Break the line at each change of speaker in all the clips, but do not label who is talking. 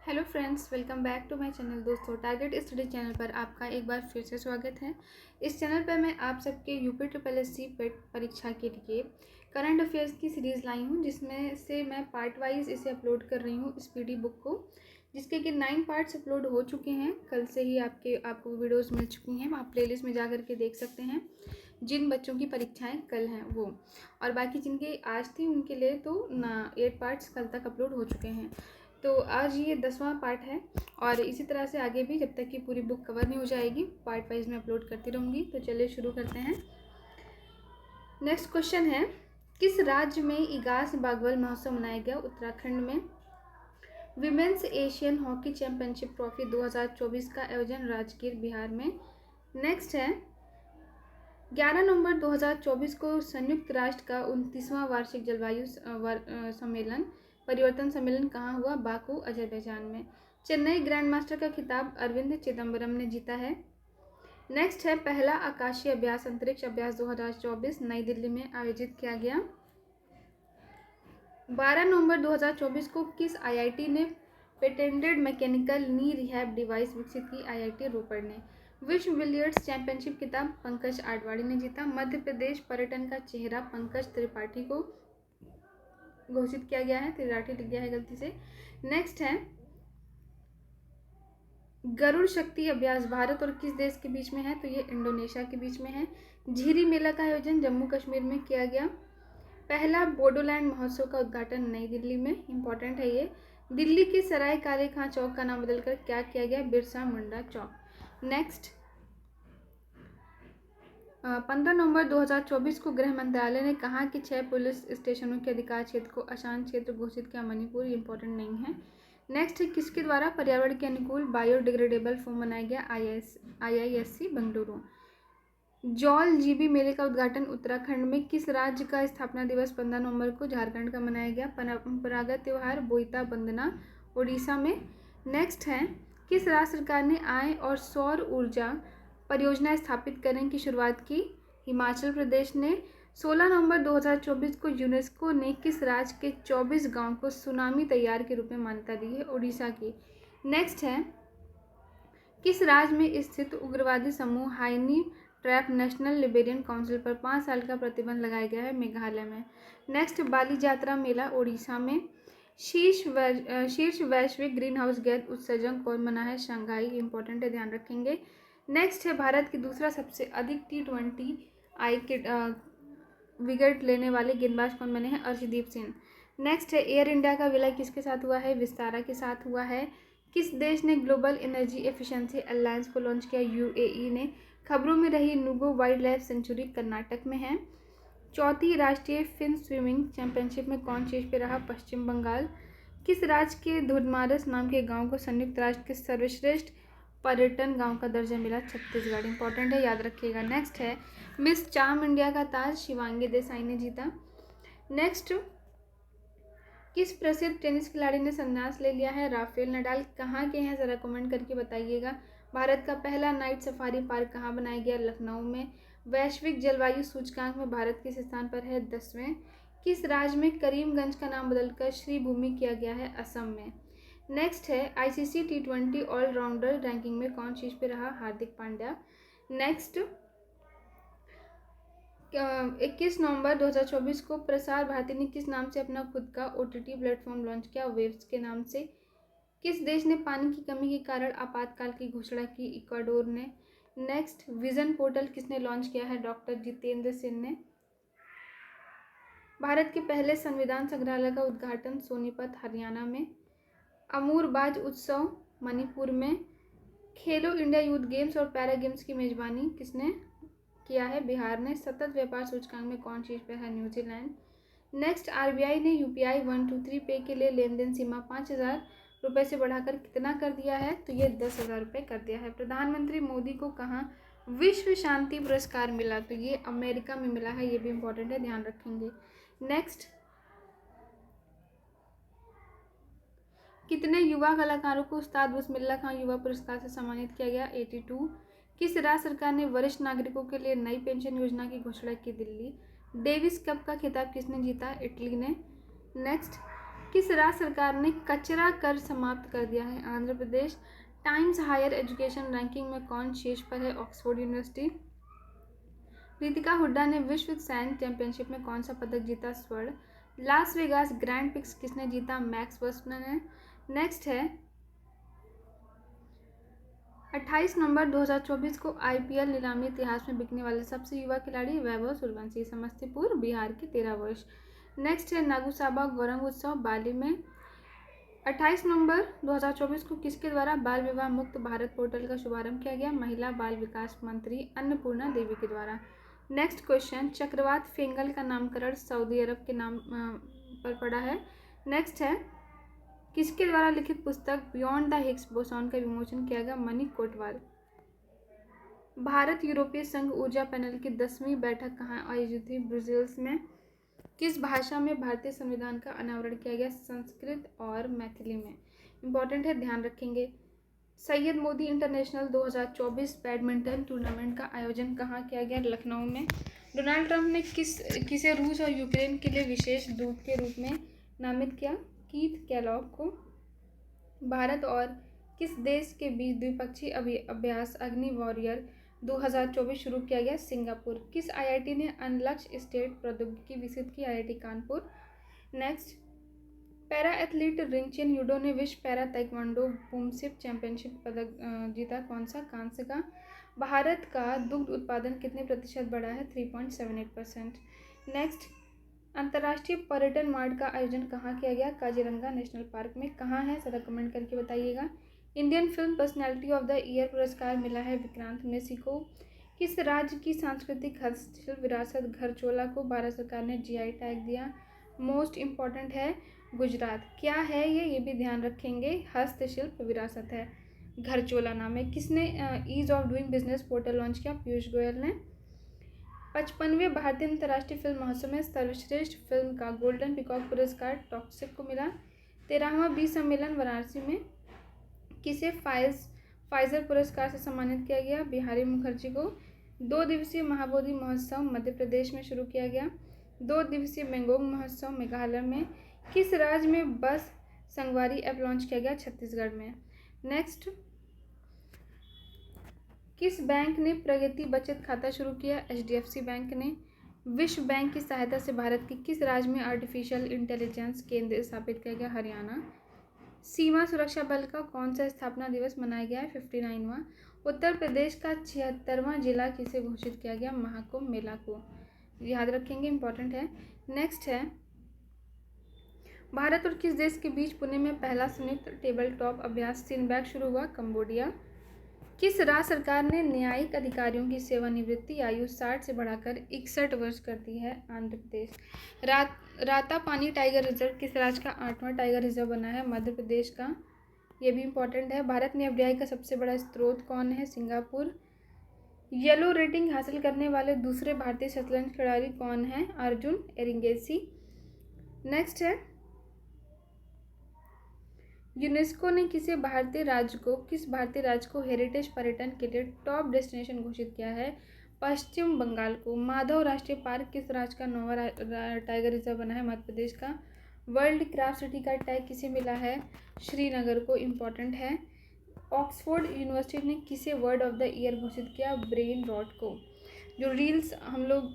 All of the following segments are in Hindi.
Hello friends, welcome back to my channel. दोस्तों, टारगेट स्टडी चैनल पर आपका एक बार फिर से स्वागत है। इस चैनल पर मैं आप सबके यूपी ट्रिपल एस सी पेट परीक्षा के लिए करंट अफेयर्स की सीरीज़ लाई हूँ, जिसमें से मैं पार्ट वाइज इसे अपलोड कर रही हूँ, इस पीडी बुक को, जिसके कि 9 पार्ट्स अपलोड हो चुके हैं। कल से ही आपको वीडियोज़ मिल चुकी हैं। आप प्लेलिस्ट में जा करके देख सकते हैं जिन बच्चों की परीक्षाएं कल हैं वो, और बाकी जिनकी आज थी उनके लिए तो 8 पार्ट्स कल तक अपलोड हो चुके हैं। तो आज ये 10वां पार्ट है, और इसी तरह से आगे भी जब तक कि पूरी बुक कवर नहीं हो जाएगी पार्ट वाइज में अपलोड करती रहूँगी। तो चलिए शुरू करते हैं। नेक्स्ट क्वेश्चन है, किस राज्य में इगास बागवाल महोत्सव मनाया गया? उत्तराखंड में। Women's Asian hockey championship trophy 2024 का आयोजन राजगीर, बिहार में। नेक्स्ट है, 11 नवंबर 2024 को संयुक्त राष्ट्र का 29वां वार्षिक जलवायु सम्मेलन परिवर्तन सम्मेलन कहाँ हुआ? बाकू, अजरबैजान में। चेन्नई ग्रैंड मास्टर का खिताब अरविंद चिदम्बरम ने जीता है। नेक्स्ट है, पहला आकाशीय अभ्यास अंतरिक्ष अभ्यास 2024 नई दिल्ली में आयोजित किया गया। 12 नवंबर 2024 को किस आईआईटी ने पेटेंटेड मैकेनिकल नी रिहैब डिवाइस विकसित की? आईआईटी रोपड़ ने। विश्व बिलियर्ड्स चैंपियनशिप खिताब पंकज आडवाणी ने जीता। मध्य प्रदेश पर्यटन का चेहरा पंकज त्रिपाठी को घोषित किया गया है, त्रिपाठी लिख गया है गलती से। नेक्स्ट है, गरुड़ शक्ति अभ्यास भारत और किस देश के बीच में है? तो ये इंडोनेशिया के बीच में है। झीरी मेला का आयोजन जम्मू कश्मीर में किया गया। पहला बोडोलैंड महोत्सव का उद्घाटन नई दिल्ली में, इंपॉर्टेंट है ये। दिल्ली के सराय काले खां चौक का नाम बदलकर क्या किया गया? बिरसा मुंडा चौक। नेक्स्ट, 15 नवंबर 2024 को गृह मंत्रालय ने कहा कि 6 पुलिस स्टेशनों के अधिकार क्षेत्र को अशांत क्षेत्र घोषित किया। मणिपुर, इंपॉर्टेंट नहीं है। नेक्स्ट है, किसके द्वारा पर्यावरण के अनुकूल बायोडिग्रेडेबल फोम बनाया गया? IISc बेंगलुरु। जौल जीबी मेले का उद्घाटन उत्तराखंड में किस राज्य का स्थापना दिवस 15 नवंबर को झारखंड का मनाया गया? परंपरागत त्यौहार बोईता बंदना, उड़ीसा में। नेक्स्ट है, किस राज्य सरकार ने आय और सौर ऊर्जा परियोजना स्थापित करने की शुरुआत की? हिमाचल प्रदेश ने। 16 नवंबर 2024 को यूनेस्को ने किस राज्य के 24 गांव को सुनामी तैयार के रूप में मान्यता दी है? उड़ीसा की। नेक्स्ट है, किस राज्य में स्थित उग्रवादी समूह हाइनी ट्रैप नेशनल लिबेरियन काउंसिल पर 5 साल का प्रतिबंध लगाया गया है? मेघालय में। नेक्स्ट, बाली जात्रा मेला उड़ीसा में। शीर्ष वैश्विक ग्रीन हाउस गैस उत्सर्जन कौन बना है? शंघाई, इंपॉर्टेंट है, ध्यान रखेंगे। नेक्स्ट है, भारत की दूसरा सबसे अधिक T20 विकेट लेने वाले गेंदबाज कौन बने हैं? अर्शदीप सिंह। नेक्स्ट है, एयर इंडिया का विलय किसके साथ हुआ है? विस्तारा के साथ हुआ है। किस देश ने ग्लोबल एनर्जी एफिशिएंसी अलायंस को लॉन्च किया? यूएई ने। खबरों में रही नुगो वाइल्ड लाइफ सेंचुरी कर्नाटक में है। चौथी राष्ट्रीय फिन स्विमिंग चैंपियनशिप में कौन शीर्ष पे रहा? पश्चिम बंगाल। किस राज्य के धुरमारस नाम के गांव को संयुक्त राष्ट्र के सर्वश्रेष्ठ पर्यटन गांव का दर्जा मिला? छत्तीसगढ़, इंपॉर्टेंट है, याद रखिएगा। नेक्स्ट है, मिस चाम इंडिया का ताज शिवांगी देसाई ने जीता। नेक्स्ट, किस प्रसिद्ध टेनिस खिलाड़ी ने संन्यास ले लिया है? Rafael Nadal. कहाँ के हैं ज़रा कमेंट करके बताइएगा। भारत का पहला नाइट सफारी पार्क कहाँ बनाया गया? लखनऊ में। वैश्विक जलवायु सूचकांक में भारत किस स्थान पर है? 10वें। किस राज्य में करीमगंज का नाम बदलकर श्रीभूमि किया गया है? असम में। नेक्स्ट है, ICC T20 ऑलराउंडर रैंकिंग में कौन शीर्ष पे रहा? हार्दिक पांड्या। नेक्स्ट, 21 नवंबर 2024 को प्रसार भारती ने किस नाम से अपना खुद का OTT प्लेटफॉर्म लॉन्च किया? वेव्स के नाम से। किस देश ने पानी की कमी के कारण आपातकाल की घोषणा की? इक्वाडोर ने। नेक्स्ट, विजन पोर्टल किसने लॉन्च किया है? डॉक्टर जितेंद्र सिंह ने। भारत के पहले संविधान संग्रहालय का उद्घाटन सोनीपत, हरियाणा में। अमूरबाज उत्सव मणिपुर में। खेलो इंडिया यूथ गेम्स और पैरा गेम्स की मेजबानी किसने किया है? बिहार ने। सतत व्यापार सूचकांक में कौन शीर्ष पर है? न्यूजीलैंड। नेक्स्ट, RBI ने UPI 123 पे के लिए लेन देन सीमा 5,000 रुपये से बढ़ाकर कितना कर दिया है? तो ये 10,000 रुपये कर दिया है। प्रधानमंत्री मोदी को कहाँ विश्व शांति पुरस्कार मिला? तो ये अमेरिका में मिला है, ये भी इंपॉर्टेंट है, ध्यान रखेंगे। नेक्स्ट, कितने युवा कलाकारों को उस्ताद बिस्मिल्लाह खां युवा पुरस्कार से सम्मानित किया गया? 82। किस राज्य सरकार ने वरिष्ठ नागरिकों के लिए नई पेंशन योजना की घोषणा की? दिल्ली। डेविस कप का खिताब किसने जीता? इटली ने। नेक्स्ट, किस राज्य सरकार ने कचरा कर समाप्त कर दिया है? Andhra Pradesh. Times higher education ranking में कौन शीर्ष पर है? Oxford university. रितिका हुड्डा ने विश्व सैन्य चैंपियनशिप में कौन सा पदक जीता? स्वर्ण। लास वेगास ग्रैंड प्रिक्स किसने जीता? मैक्स वर्स्टन ने। नेक्स्ट है 28 नवंबर 2024 को IPL नीलामी इतिहास में बिकने वाले सबसे युवा खिलाड़ी वैभव सूर्यवंशी, समस्तीपुर बिहार के 13 वर्ष। नेक्स्ट है नागुसाबा गौरंग उत्सव बाली में 28 नवंबर 2024 को किसके द्वारा बाल विवाह मुक्त भारत पोर्टल का शुभारंभ किया गया? महिला बाल विकास मंत्री अन्नपूर्णा देवी के द्वारा। नेक्स्ट क्वेश्चन, चक्रवात फेंगल का नामकरण सऊदी अरब के नाम पर पड़ा है। नेक्स्ट है किसके द्वारा लिखित पुस्तक बियॉन्ड द हिग्स बोसॉन का विमोचन किया गया? मनीष कोटवाल। भारत यूरोपीय संघ ऊर्जा पैनल की 10वीं बैठक कहाँ आयोजित हुई? ब्रुसेल्स में। किस भाषा में भारतीय संविधान का अनावरण किया गया? संस्कृत और मैथिली में। इंपॉर्टेंट है, ध्यान रखेंगे। Syed Modi international 2024 badminton tournament का आयोजन कहाँ किया गया? लखनऊ में। डोनाल्ड ट्रंप ने किसे रूस और यूक्रेन के लिए विशेष दूत के रूप में नामित किया? कीथ केलॉग को। भारत और किस देश के बीच द्विपक्षीय अभ्यास अग्नि वॉरियर 2024 शुरू किया गया? सिंगापुर। किस IIT ने अनलक्ष्य स्टेट प्रौद्योगिकी विकसित की? IIT Kanpur. Next, para athlete Rinchen Yudo ने विश्व पैरा ताइक्वांडो बूमसिप चैंपियनशिप पदक जीता, कौन सा? कांस्य का। भारत का दुग्ध उत्पादन कितने प्रतिशत बढ़ा है? 3.78%। नेक्स्ट, अंतर्राष्ट्रीय पर्यटन मार्ट का आयोजन कहाँ किया गया? काजीरंगा नेशनल पार्क में। कहाँ है ज़रा कमेंट करके बताइएगा। Indian film personality of the year पुरस्कार मिला है विक्रांत मेसी को। किस राज्य की सांस्कृतिक हस्तशिल्प विरासत घरचोला को भारत सरकार ने GI टैग दिया? मोस्ट इम्पॉर्टेंट है गुजरात। क्या है ये भी ध्यान रखेंगे। हस्तशिल्प विरासत है, घरचोला नाम है। किसने ease of doing business portal launch किया? पीयूष गोयल ने। 55वें भारतीय अंतर्राष्ट्रीय फिल्म महोत्सव में सर्वश्रेष्ठ फिल्म का गोल्डन पिकॉक पुरस्कार टॉक्सिक को मिला। 13वां बी सम्मेलन वाराणसी में किसे फाइजर पुरस्कार से सम्मानित किया गया? बिहारी मुखर्जी को। 2 दिवसीय महाबोधि महोत्सव मध्य प्रदेश में शुरू किया गया। 2 दिवसीय मैंगोंग महोत्सव मेघालय में। किस राज्य में बस संगवारी ऐप लॉन्च किया गया? छत्तीसगढ़ में। नेक्स्ट, किस बैंक ने प्रगति बचत खाता शुरू किया? HDFC बैंक ने। विश्व बैंक की सहायता से भारत के किस राज्य में आर्टिफिशियल इंटेलिजेंस केंद्र स्थापित किया गया? हरियाणा। सीमा सुरक्षा बल का कौन सा स्थापना दिवस मनाया गया है? 59वां। उत्तर प्रदेश का 76वां जिला किसे घोषित किया गया? महाकुंभ मेला को। याद रखेंगे, इंपॉर्टेंट है। नेक्स्ट है, भारत और किस देश के बीच पुणे में पहला संयुक्त टेबल टॉप अभ्यास सीनबैग शुरू हुआ? कंबोडिया। किस राज्य सरकार ने न्यायिक अधिकारियों की सेवानिवृत्ति आयु 60 से बढ़ाकर 61 वर्ष कर दी है? आंध्र प्रदेश। रातापानी टाइगर रिजर्व किस राज्य का 8वां टाइगर रिजर्व बना है? मध्य प्रदेश का। ये भी इंपॉर्टेंट है। भारत में FDI का सबसे बड़ा स्रोत कौन है? सिंगापुर। येलो रेटिंग हासिल करने वाले दूसरे भारतीय शतरंज खिलाड़ी कौन है? अर्जुन एरिगेसी। नेक्स्ट है, यूनेस्को ने किस भारतीय राज्य को हेरिटेज पर्यटन के लिए टॉप डेस्टिनेशन घोषित किया है? पश्चिम बंगाल को। माधव राष्ट्रीय पार्क किस राज्य का 9वां टाइगर रिजर्व बना है? मध्य प्रदेश का। वर्ल्ड क्राफ्ट सिटी का टैग किसे मिला है? श्रीनगर को। इम्पॉर्टेंट है। ऑक्सफोर्ड यूनिवर्सिटी ने किसे वर्ड ऑफ द ईयर घोषित किया? ब्रेन रॉट को। जो रील्स हम लोग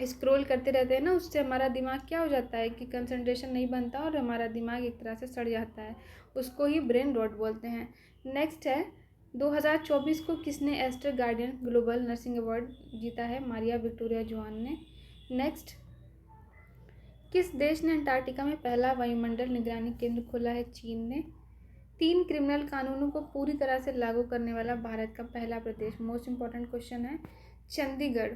स्क्रॉल करते रहते हैं ना, उससे हमारा दिमाग क्या हो जाता है कि कंसंट्रेशन नहीं बनता और हमारा दिमाग एक तरह से सड़ जाता है, उसको ही ब्रेन रॉट बोलते हैं। नेक्स्ट है, 2024 को किसने Aster guardian global nursing award जीता है? मारिया विक्टोरिया जोआन ने। नेक्स्ट, किस देश ने अंटार्कटिका में पहला वायुमंडल निगरानी केंद्र खोला है? चीन ने। 3 क्रिमिनल कानूनों को पूरी तरह से लागू करने वाला भारत का पहला प्रदेश। मोस्ट इंपॉर्टेंट क्वेश्चन है। चंडीगढ़।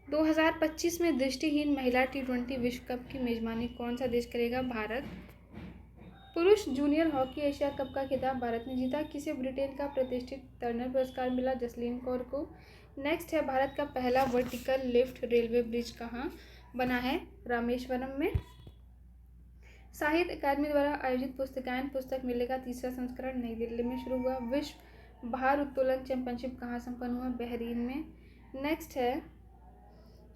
2025 में दृष्टिहीन महिला T20 विश्व कप की मेजबानी कौन सा देश करेगा? भारत। पुरुष जूनियर हॉकी एशिया कप का खिताब भारत ने जीता। किसे ब्रिटेन का प्रतिष्ठित टर्नर पुरस्कार मिला? जसलीन कौर को। नेक्स्ट है, भारत का पहला वर्टिकल लिफ्ट रेलवे ब्रिज कहाँ बना है? रामेश्वरम में। साहित्य अकादमी द्वारा आयोजित पुस्तकायन पुस्तक मेले का 3रा संस्करण नई दिल्ली में शुरू हुआ। विश्व भार उत्तोलन चैंपियनशिप कहाँ संपन्न हुआ? बहरीन में। नेक्स्ट है,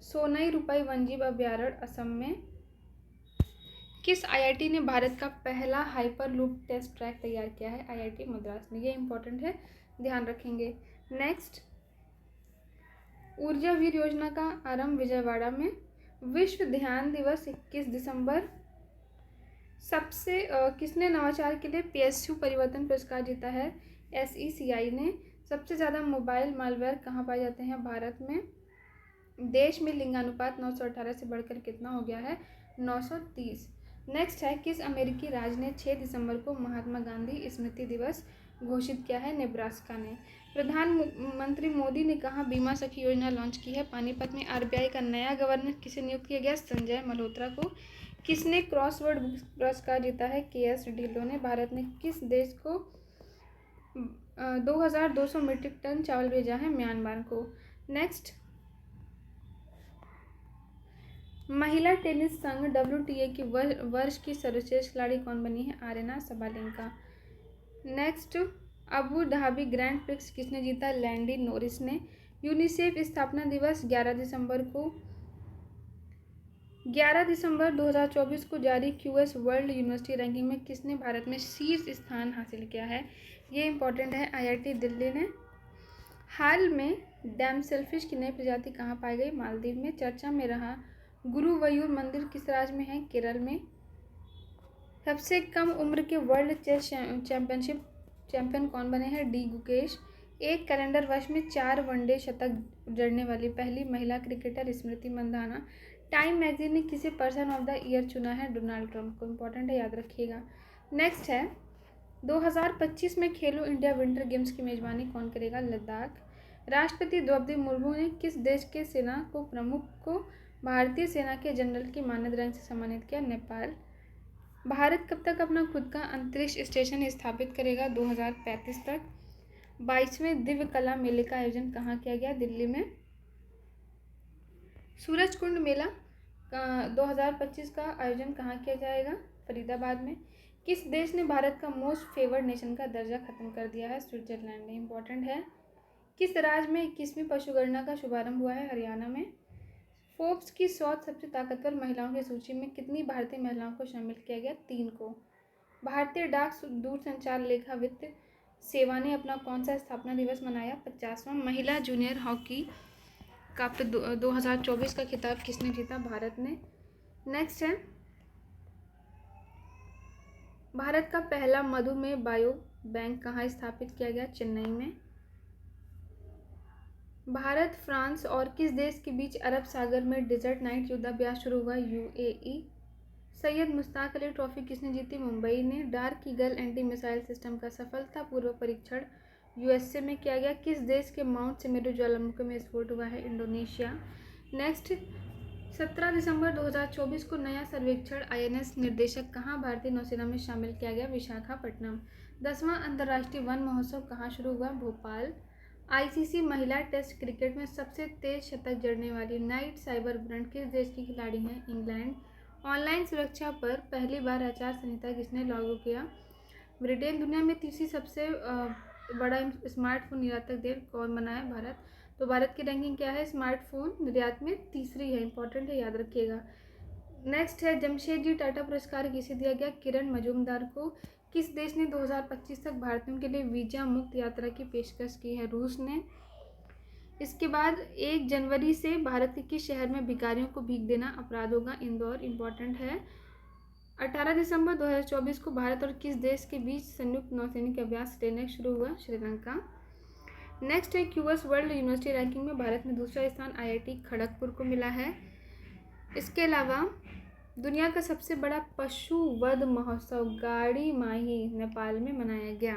सोनई रूपाई वन्यजीव अभ्यारण्य असम में। किस आईआईटी ने भारत का पहला हाइपरलूप टेस्ट ट्रैक तैयार किया है? आईआईटी मद्रास ने। ये इंपॉर्टेंट है, ध्यान रखेंगे। नेक्स्ट, ऊर्जा वीर योजना का आरंभ विजयवाड़ा में। विश्व ध्यान दिवस 21 दिसंबर। किसने नवाचार के लिए पीएसयू परिवर्तन पुरस्कार जीता है? SECI ने। सबसे ज़्यादा मोबाइल मालवेयर कहाँ पाए जाते हैं? भारत में। देश में लिंगानुपात 918 से बढ़कर कितना हो गया है? 930। नेक्स्ट है, किस अमेरिकी राज्य ने 6 दिसंबर को महात्मा गांधी स्मृति दिवस घोषित किया है? नेब्रास्का ने। प्रधानमंत्री मोदी ने कहाँ बीमा सखी योजना लॉन्च की है? पानीपत में। RBI का नया गवर्नर किसे नियुक्त किया गया? संजय मल्होत्रा को। किसने क्रॉसवर्ड पुरस्कार जीता है? KS ढिल्लों ने। भारत ने किस देश को 2200 मीट्रिक टन चावल भेजा है? म्यांमार को। नेक्स्ट, महिला टेनिस संघ WTA की वर्ष की सर्वश्रेष्ठ खिलाड़ी कौन बनी है? Aryana Sabalenka. Next, Abu Dhabi grand prix किसने जीता? लैंडी नोरिस ने। यूनिसेफ स्थापना दिवस 11 दिसंबर 2024 को जारी QS वर्ल्ड यूनिवर्सिटी रैंकिंग में किसने भारत में शीर्ष स्थान हासिल किया है? ये इंपॉर्टेंट है, IIT दिल्ली ने। हाल में डैम सेलफिश की नई प्रजाति कहाँ पाई गई? मालदीव में। चर्चा में रहा गुरुवयूर मंदिर किस राज्य में है? केरल में। सबसे कम उम्र के वर्ल्ड चेस चैंपियन कौन बने हैं? D गुकेश। एक कैलेंडर वर्ष में 4 वनडे शतक जड़ने वाली पहली महिला cricketer Smriti Mandhana. Time magazine ने किसे पर्सन ऑफ द ईयर चुना है? डोनाल्ड ट्रंप को। इंपॉर्टेंट है, याद रखिएगा। नेक्स्ट है, 2025 में खेलो इंडिया विंटर गेम्स की मेजबानी कौन करेगा? लद्दाख। राष्ट्रपति द्रौपदी मुर्मू ने किस देश के सेना को प्रमुख को भारतीय सेना के जनरल की मानद रैंक से सम्मानित किया? नेपाल। भारत कब तक अपना खुद का अंतरिक्ष स्टेशन स्थापित करेगा? 2035 तक। 22वें दिव्य कला मेले का आयोजन कहाँ किया गया? दिल्ली में। सूरज कुंड मेला 2025 का आयोजन कहाँ किया जाएगा? फरीदाबाद में। किस देश ने भारत का मोस्ट फेवर्ड नेशन का दर्जा खत्म कर दिया है? स्विट्जरलैंड ने। इंपॉर्टेंट है। किस राज्य में 21वीं पशुगणना का शुभारंभ हुआ है? हरियाणा में। फोर्ब्स की 100 सबसे ताकतवर महिलाओं की सूची में कितनी भारतीय महिलाओं को शामिल किया गया? 3 को। भारतीय डाक दूरसंचार लेखा वित्त सेवा ने अपना कौन सा स्थापना दिवस मनाया? 50वां। महिला जूनियर हॉकी कप 2024 का खिताब किसने जीता? भारत ने। नेक्स्ट है, भारत का पहला मधुमेह बायो बैंक कहाँ स्थापित किया गया? चेन्नई में। भारत, फ्रांस और किस देश के बीच अरब सागर में डेजर्ट नाइट युद्धाभ्यास शुरू हुआ? UAE। सैयद मुश्ताक अली ट्रॉफी किसने जीती? मुंबई ने। Dark eagle anti missile system का सफलतापूर्वक परीक्षण USA में किया गया। किस देश के माउंट सिमेरू ज्वालामुखी में विस्फोट हुआ है? इंडोनेशिया। नेक्स्ट, 17 दिसंबर 2024 को नया सर्वेक्षण INS निर्देशक कहाँ भारतीय नौसेना में शामिल किया गया? विशाखापट्टनम। 10वां अंतर्राष्ट्रीय वन महोत्सव कहाँ शुरू हुआ? भोपाल। ICC महिला टेस्ट क्रिकेट में सबसे तेज शतक जड़ने वाली नाइट साइबर ब्रंट किस देश की खिलाड़ी हैं? इंग्लैंड। ऑनलाइन सुरक्षा पर पहली बार आचार संहिता किसने लागू किया? ब्रिटेन। दुनिया में तीसरी सबसे बड़ा स्मार्टफोन निर्यातक देश कौन बना है? भारत। तो भारत की रैंकिंग क्या है? स्मार्टफोन निर्यात में तीसरी है। इंपॉर्टेंट है, याद रखिएगा। नेक्स्ट है, जमशेदजी टाटा पुरस्कार किसे दिया गया? किरण मजूमदार को। किस देश ने 2025 तक भारतीयों के लिए वीजा मुक्त यात्रा की पेशकश की है? रूस ने। इसके बाद 1 जनवरी से भारत के किस शहर में भिखारियों को भीख देना अपराध होगा? इंदौर। इंपॉर्टेंट है। 18 दिसंबर 2024 को भारत और किस देश के बीच संयुक्त नौसैनिक अभ्यास ट्रेनिंग शुरू हुआ? श्रीलंका। नेक्स्ट है, QS वर्ल्ड यूनिवर्सिटी रैंकिंग में भारत में दूसरा स्थान IIT खड़गपुर को मिला है। इसके अलावा दुनिया का सबसे बड़ा पशु वध महोत्सव गाड़ी माही नेपाल में मनाया गया।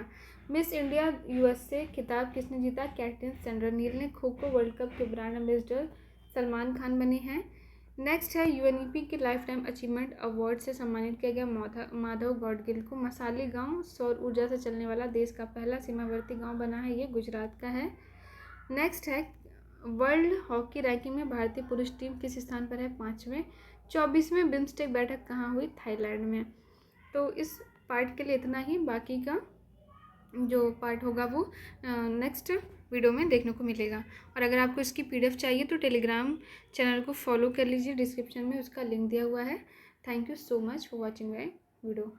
मिस इंडिया USA खिताब किसने जीता? कैटरीन सेंडरनील ने। खो खो वर्ल्ड कप के ब्रांड एम्बेसडर सलमान खान बने हैं। नेक्स्ट है, UNEP के लाइफ टाइम अचीवमेंट अवार्ड से सम्मानित किया गया माधव गौडगिल को। मसाली गांव सौर ऊर्जा से चलने वाला देश का पहला सीमावर्ती गांव बना है, ये गुजरात का है। नेक्स्ट है, वर्ल्ड हॉकी रैंकिंग में भारतीय पुरुष टीम किस स्थान पर है? 5वें। 24वें बिम्स्टेक बैठक कहाँ हुई? थाईलैंड में। तो इस पार्ट के लिए इतना ही, बाकी का जो पार्ट होगा वो नेक्स्ट वीडियो में देखने को मिलेगा। और अगर आपको इसकी PDF चाहिए तो टेलीग्राम चैनल को फॉलो कर लीजिए, डिस्क्रिप्शन में उसका लिंक दिया हुआ है। Thank you so much for watching my video.